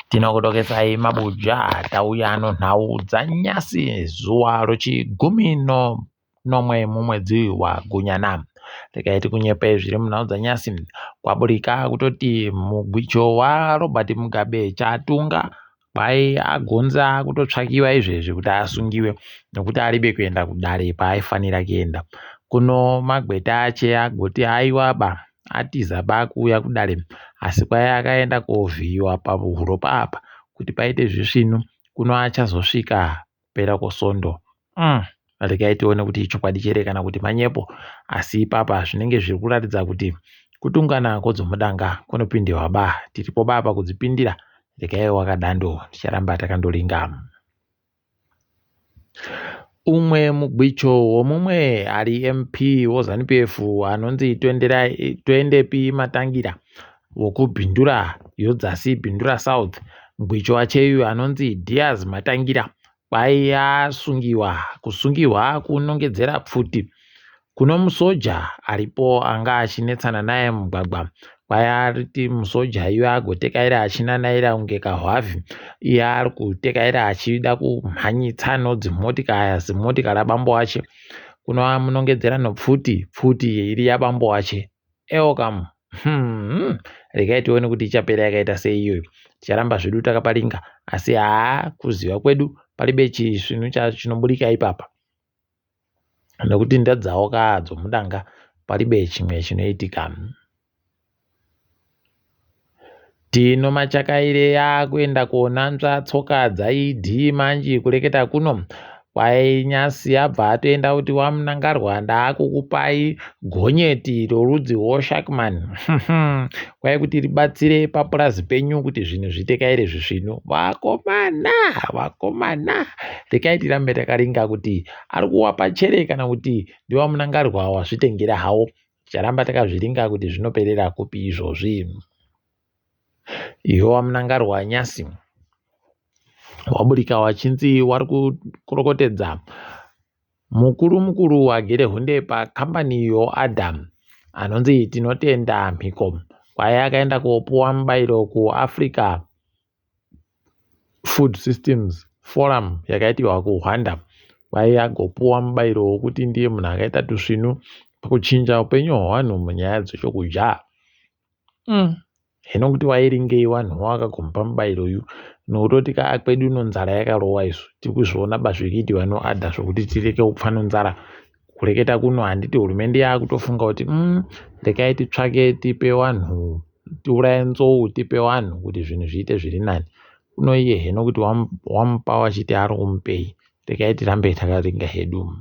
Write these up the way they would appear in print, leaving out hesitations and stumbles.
Tinokutokesai mabuja tauya anonhau dzanyasi zuva rochigumi nomwe mumwedzi waGunyana. Regai tikunyepe zviri munhau dzanyasi. Kwaburika kutoti mugwicho waRobert Mugabe chatunga kwai agonza kutotsvakiwa izvezvi kuti asungiwe nekuti aribe kuenda kudare paaifanira kuenda. Kuno magweta ache agoti aiwaba atiza kuuya kudare asi kwai akaenda kovhiyiwa pahuro apa kuti paite zvisvinu kuno achazosvika kupera kwesondo. Regai tione kuti ichokwadi chere kana kuti manyepo, asi ipapa zvinenge zviri kuratidza kuti kutungana kwedzomudanga kunopindirwa tiripo pakudzipindira. Regai wakadando ticharamba takandoringa. Umwe mugwicho womumwe ari MP woZANU-PF anonzi Twendepi Matangira wokubhindura yodzasi Bhindura South, mugwicho wacheyu anonzi Diaz Matangira kwai kusungiwa kunongedzera pfuti kuno musoja aripo anga achinetsana naye mugwagwa. Kwai ariti musoja iye agotekaira achinanaira kunge kahwavhi, iye ari kutekaira achida kumhanyitsa zimotika rabambo wache kuno munongedzera pfuti iri yabambo wache. Ewo kamu regai tione kuti ichapera yakaita sei iyoyo. Ticharamba zvedu takaparinga asi kuziva kwedu palibe chisvinu chinoburika ipapa nekuti ndadzawo dzomudanga palibe chimwe chinoitika. Tino machakaire akuenda konanzva tsoka dzaidhii manji kureketa kuno kwai nyasi abva atoenda kuti wamunangarwa ndaakukupai gonyeti rorudzi rwoSharkman kwai kuti ribatsire papurazi penyu kuti zvinhu zvitekaire zvisvinu. Vakomana regai tirambe takaringa kuti ari kuwapa chere kana kuti ndiwamunangarwa wazvitengera hawo. Ticharamba takazviringa kuti zvinoperera kupi izvozvi. Iwe wamunangarwa nyasi waburika wachinzi wari kukurokotedza mukuru waGerehunde pakambani yoAdam anonzi Tinotenda Mhiko kwai akaenda kopuwa mubairo kuAfrica Food Systems Forum yakaitirwa kuHwanda. Kwai agopuwa mubairo wokuti ndiye munhu akaita tusvinu pakuchinja upenyu hwevanhu munyaya dzechokudya. Hino kuti wairingei wanhu wakagomba mubairo uyu nokutoti kwedu uno nzara yakarowa isu tiri kuzviona zvichiitirwa noAdha zvokuti tireke kupfa nenzara. Kureketa kuno handiti hurumende yakutofunga kuti regai titsvake tipe wanhu, tiuraye nzou tipe wanhu kuti zvinhu zviite zviri nani. Kuno iye heno kuti wamupa wachiti ari kumupei. Regai tirambe takaringa hedu.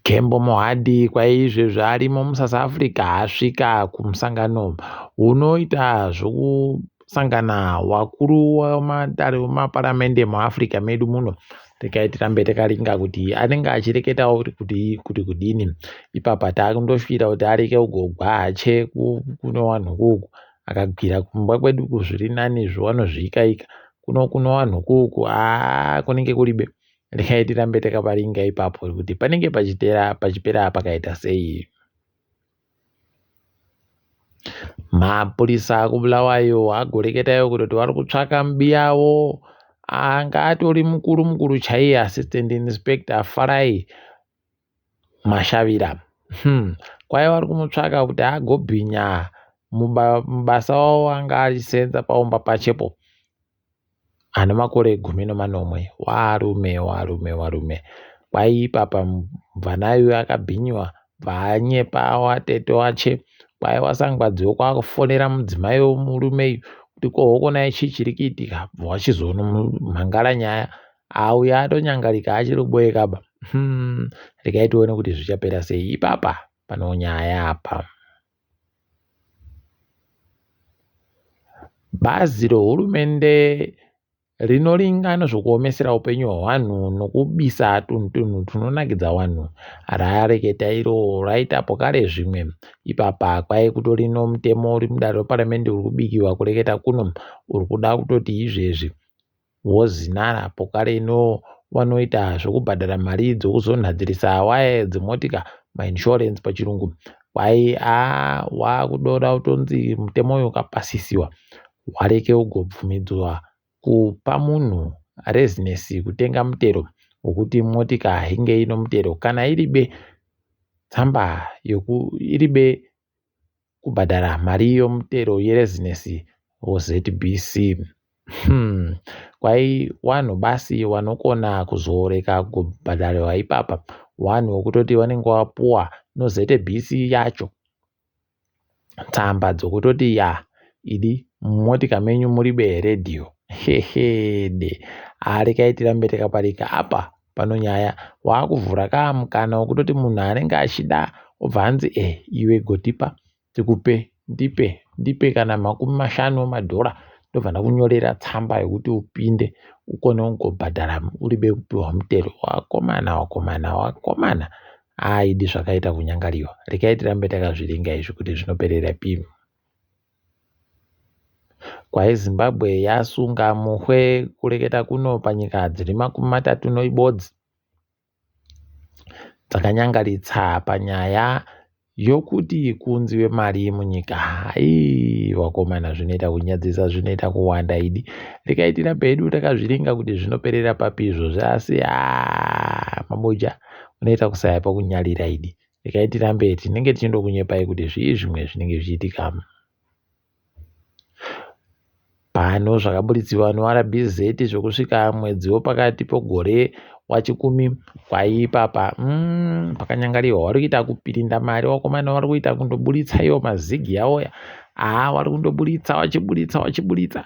Kembo Mohadi kwai izvezvi arimo muSouth Africa asvika kumusangano unoita zvokusangana wakuru wemaparamende muAfrica medu muno. Regai tirambe takaringa kuti anenge achireketawo kuti kudini. Ipapa takundosvira kuti areke kugogwa hache kuno wanhu kuku akagwira kumba kwedu kuzviri nani zvawanozviikaika kuno wanhu kuku kunenge kuribe. Regai tirambe takaparinga ipapo kuti panenge pachipera pakaita sei. Mapurisa akubulawayo agoreketayo kuti vari kutsvaka mubiyawo anga atori mukuru chaiye Assistant Inspector Farai Mashavira. Kwai vari kumutsvaka kuti agobhinya mubasa wavo anga achisenza paumba pachepo. Ana makore 19. Warume. Kwai ipapa mubvanayu akabhinyiwa bvanyepa watete wache. Kwai wasangwadziwo kwakufonera mudzimai womurumeyu kuti kohokona ichi chiri kuitika. Wachizoona mhangara nyaya auya atonyangarika achiri boye kaba. Regai tione kuti zvichapera sei ipapa pano nyaya apa. Bazi rehurumende rinoringa nezvokuomesera upenyu hwevanhu nokubisa tunhu tunonakidza vanhu rareketa iro raitapo kare zvimwe. Ipapa kwai kutori nomutemo uri mudare reparamende uri kubikiwa kureketa kuno uri kuda kutoti izvezvi wozinara pokare vanoita zvokubhadhara mari dzokuzonhadzirisa waya dzimotika mainsurance pachirungu. kwai wakudora utonzi mutemo uyu ukapasisiwa wareke kugobvumidzwa kupa munhu rezinesi kutenga mutero wekuti motika hinge ino mutero kana iribe tsamba iribe kubhadhara mari yomutero yerezinesi wozbc. Kwai wanhu basi wanokona kuzoreka kubhadharwa ipapa wanhu wekutoti vanenge vapuwa nozbc yacho tsamba dzokutoti idi mumotika menyu muribe redhiyo rekai tirambe takaparika apa panonyaya wakuvhura kamukana wekutoti munhu anenge achida obva anzi iwe gotipa tikupe ndipe kana $50 madhora ndobva ndakunyorera tsamba yekuti upinde ukone kungobhadhara uribe kupiwa mutero. Wakomana idi zvakaita kunyangariwa. Rekai tirambe takazviringa izvi kuti zvinoperera pimo. Kwai Zimbabwe yasunga muhwe kureketa kuno panyika dziri 30 noibodzi dzakanyangaritsa panyaya yokuti kuunziwe mari munyika. Wakomana zvinoita kunyadzisa, zvinoita kuwanda idi. Rekai tirambe hedu takazviringa kuti zvinoperera papi izvozvi asi maboja unoita kusayapa kunyarira idi. Rekai tirambe tinenge tichindokunyepai kuti zvii zvimwe zvinenge zvichiitika. Pano zvakabuditsiwa noRBZ zvokusvika mwedzi wepakati pegore wachikumi kwaipapa pakanyangariwa vari kuita kupirinda mari. Wakomana vari kuita kundobuditsa iwo mazigi yawo vari kundoburitsa wachibuditsa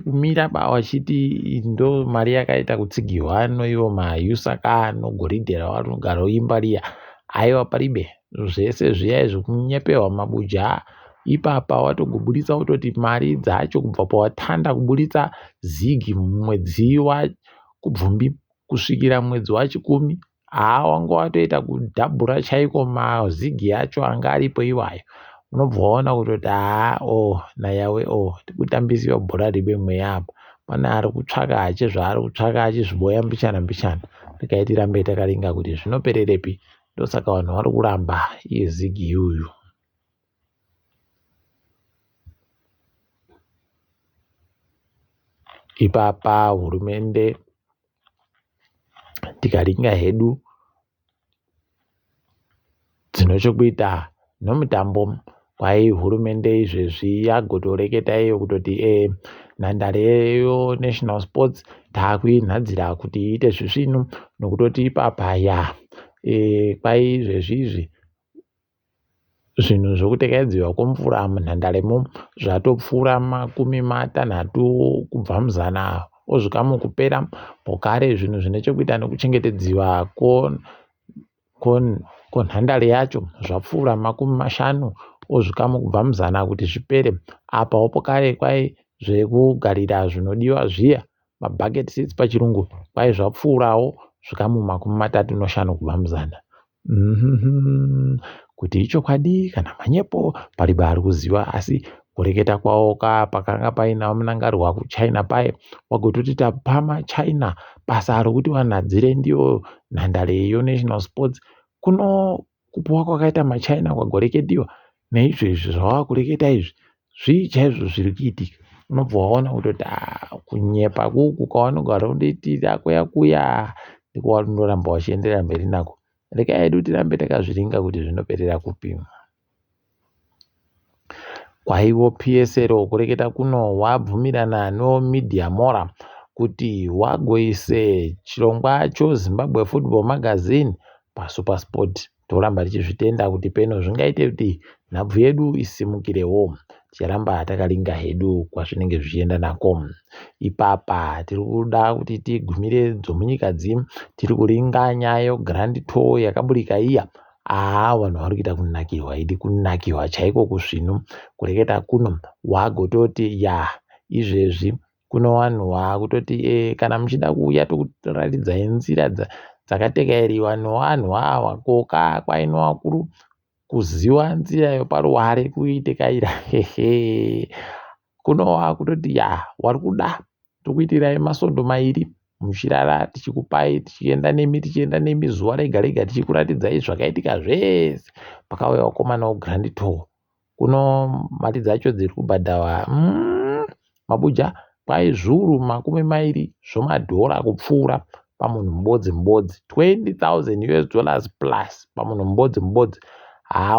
kumira wachiti ndo mari yakaita kutsigirwa noiwo mausaka nogoridhe ravari kugara uimba riya aiwa paribe zvese zviya zvekunyepewa mabuja. Ipapa watogobuditsa utoti mari dzacho kubva pawatanda kubuditsa zigi mwedzi wakubvumbi kusvikira mwedzi wachikumi wanga watoita kudhabhura chaiko mazigi yacho anga aripo iwayo. Unobva waona kutoti nayawe tikutambisiwa bhora ribe mweya apa pana ari kutsvaka hache zvaari kutsvaka achizviboya mbichana. Rekai tirambe takaringa kuti zvinopererepi. Ndosaka vanhu vari kuramba zigi yuyu. Ipapa hurumende tikaringa hedu dzinochokuita nomutambo kwai hurumende izvezvi yagotoreketa iyo kutoti nhandare yeyo National Sports takuinhadzira kuti iite zvisvinu nokutoti ipapa kwai izvezvi zvinhu zvokutekedzerwa kwemvura munhandaremo zvatopfuura 60 kubva muzana osvika mukupera. Pokare zvinhu zvinechekuita nekuchengetedzwa konhandare yacho zvapfuura 50 osvika mukubva muzana kuti zvipere. Apawo pokare kwai zvekugarira zvinodiwa zviya mabucket seats pachirungu kwai zvapfuurawo zvikamu 35 kubva muzana. Kuti ichokwadi kana manyepo paribe ari kuziva asi kureketa kwawo pakanga paina munangarwa kuChina paye wagototi tapama China basa rokuti vanhadzire ndiyo nhandare yeyo National Sports kuno kupuwa kwakaita maChina kwagoreketiwa neizvezvi zvavakureketa izvi zvii chaizvo zviri kuitika. Unobva waona kutoti kunyepa kuku kwavanogara kundoitira kuya ndiko warindoramba wachienderera mberi nako. Rekai hedu tirambe takazviringa kuti zvinoperera kupimwa. Kwaiwo PSL kureketa kuno wabvumirana noMedia Mora kuti wagoise chirongwa choZimbabwe Football Magazine paSuperSport. Toramba tichizvitenda kuti peno zvingaite kuti nhabvu yedu isimukirewo. Ticharamba takaringa hedu kwazvinenge zvichienda nako. Ipapa tiri kuda kuti tigumire dzomunyika dzino tiri kuringa nyaya yeGrand Tour yakaburika iya. Vanhu vari kuita kunakirwa idi kunakirwa chaiko kusvino kureketa kuno wagototi izvezvi kuno vanhu vakutoti kana muchida kuuya tokuratidzai nzira dzakatekereriwa nevanhu koka kwaino vakuru kuziva nzira yoparuware kuitekaira kuno vakutoti wari kuda tokuitirai masondo mairi muchirara tichikupai tichienda nemi zuva rega rega tichikuratidzai zvakaitika zvese. Pakauya vakomana veGrand Tour, kuno mari dzacho dziri kubhadharwa mabuja kwai zviuru $20 zvomadhora kupfuura pamunhu mubodzi $20,000 plus pamunhu mubodzi.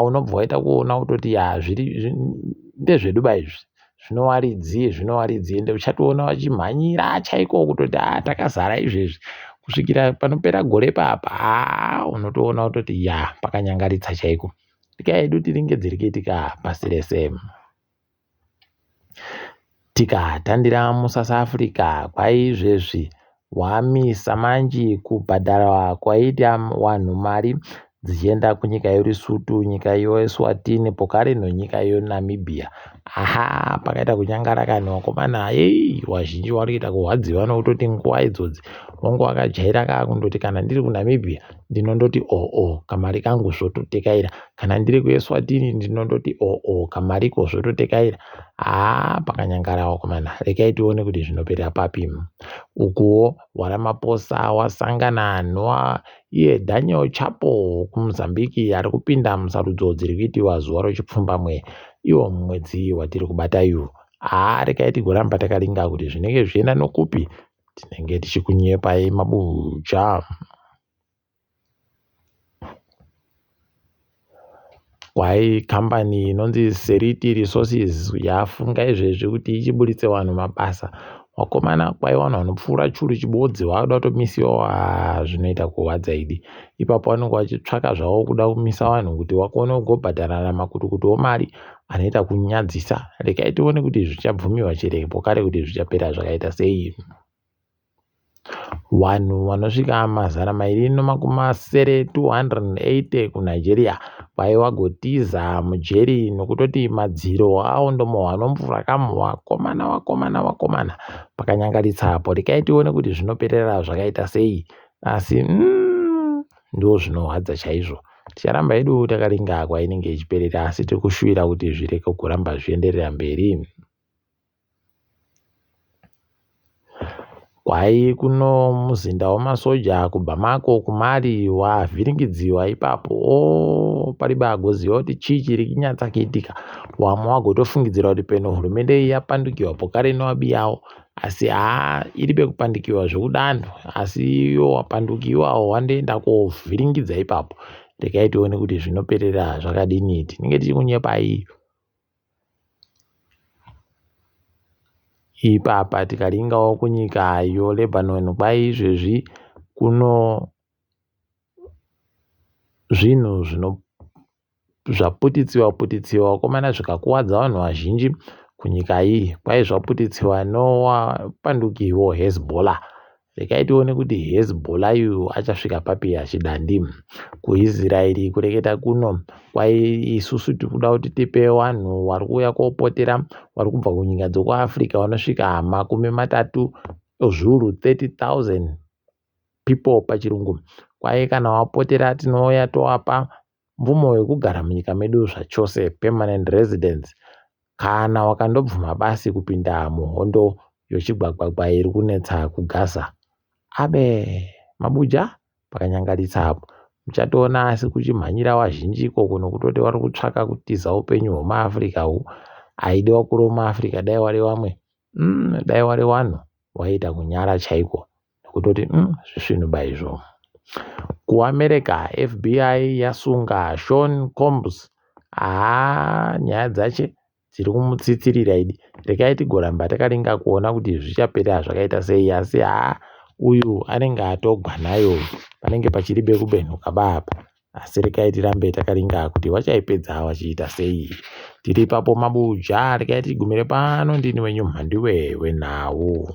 Unobva waita kuona kutoti ndezvedu izvi zvinowaridzi ende uchatoona vachimhanyira chaiko kutoti takazara izvezvi kusvikira panopera gore papa. Unotoona kutoti pakanyangaritsa chaiko. Nyika yedu tiringe dzirikitika pasi rese. Tikatandira muSouth Africa kwaizvezvi wamisa manji kubhadharwa kwaita vanhu mari dzichienda kunyika yeLesotho, nyika yeEswatini, pokare nyika yeNamibia. Pakaita kunyangara kani vakomana vazhinji vari kuita kuhwadziwa nokutoti nguva idzodzi vongo vakajaira kundoti kana ndiri kuNamibia ndinondoti kamari kangu zvototekaira, kana ndiri kuEswatini ndinondoti kamariko zvototekaira. Pakanyangara vakomana. Regai tione kuti zvinopera papi. Ukuwo waRamaphosa wasangana iye Daniel Chapo kuMozambique ari kupinda musarudzo dziri kuitiwa zuva rechipfumbamwe iwo mwedzi watiri kubata uyu. Regai tigoramba takaringa kuti zvinenge zvichienda nokupi tinenge tichikunyepai mabuja. Kwai kambani inonzi Seriti Resources yafunga izvezvi kuti ichiburitse vanhu mabasa. Wakomana kwai vanhu vanopfuura churu chibodzi vakuda kutomisiwa zvinoita kuhwadza idi. Ipapo vanenge vachitsvaka zvavo kuda kumisa vanhu kuti vakone kugobhadharana makutukutu mari anoita kunyadzisa. Regai tione kuti zvichabvumiwa here pokare kuti zvichapera zvakaita sei. Vanhu vanosvika 280 kuNigeria kwai vagotiza mujeri nokutoti madziro avo ndomo vanomvura kamu. Vakomana pakanyangaritsa apo. Regai tione kuti zvinoperera zvakaita sei. Asi ndo zvinohwadza chaizvo. Ticharamba hedu takaringa kwainenge ichiperera, asi tiri kushuvira kuti zvireke kuramba zvienderera mberi. Kwai kuno muzinda wamasoja kuBamako kuMali wavhiringidziwa ipapo. Paribagoziva kuti chii chiri kunyatsa kuitika. Wamwe wagotofungidzira kuti peno hurumende iyi yapandukiwa pokare inovabiyawo. Asi iribe kupandukiwa zvekudano. Asi iyo wapandukiwa wandoenda kovhiringidza ipapo. Regai tione kuti zvinoperera zvakadini. Tinenge tichikunyepai. Ipapa tikaringawo kunyika yeLebanon kwai izvezvi kuno zvinhu zvaputitsiwa vakomana zvikakuwadza vanhu vazhinji kunyika iyi. Kwai zvaputitsiwa nowapanduki weHezbollah. Regai tione kuti Hezbollah uyu achasvika papi achidandi. KuIsraeri kureketa kuno kwai isusu tirikuda kuti tipe vanhu vari kuuya kopotera vari kubva kunyika dzekuAfrica vanosvika 30,000 people pachirungu. Kwai kana wapotera tinouya tovapa mvumo yekugara munyika medu zvachose, permanent residence. Kana wakandobvuma basi kupinda muhondo yochigwagwagwa iri kunetsa kuGaza. Mabuja pakanyangaritsa apo. Muchatoona asi kuchimhanyira vazhinji ikoko nokutoti vari kutsvaka kutiza upenyu hwemaAfrica uhu. Aidiwa kuri muAfrica dai vari vamwe. Dai vari vanhu waiita kunyara chaiko. Nokutoti zvisvinu izvo. KuAmerica FBI yasunga Sean Combs. Nyaya dzache dziri kumutsitsirira idi. Regai tigoramba takaringa kuona kuti zvichapera zvakaita sei. Asi uyu anenge atogwa nayo. Panenge pachiribe kubenhuka baba. Asi regai tirambe takaringa kuti vachaipedza vachiita sei. Tiri ipapo mabuja. Regai tigumire pano ndini wenyu mhandiwe wenhau.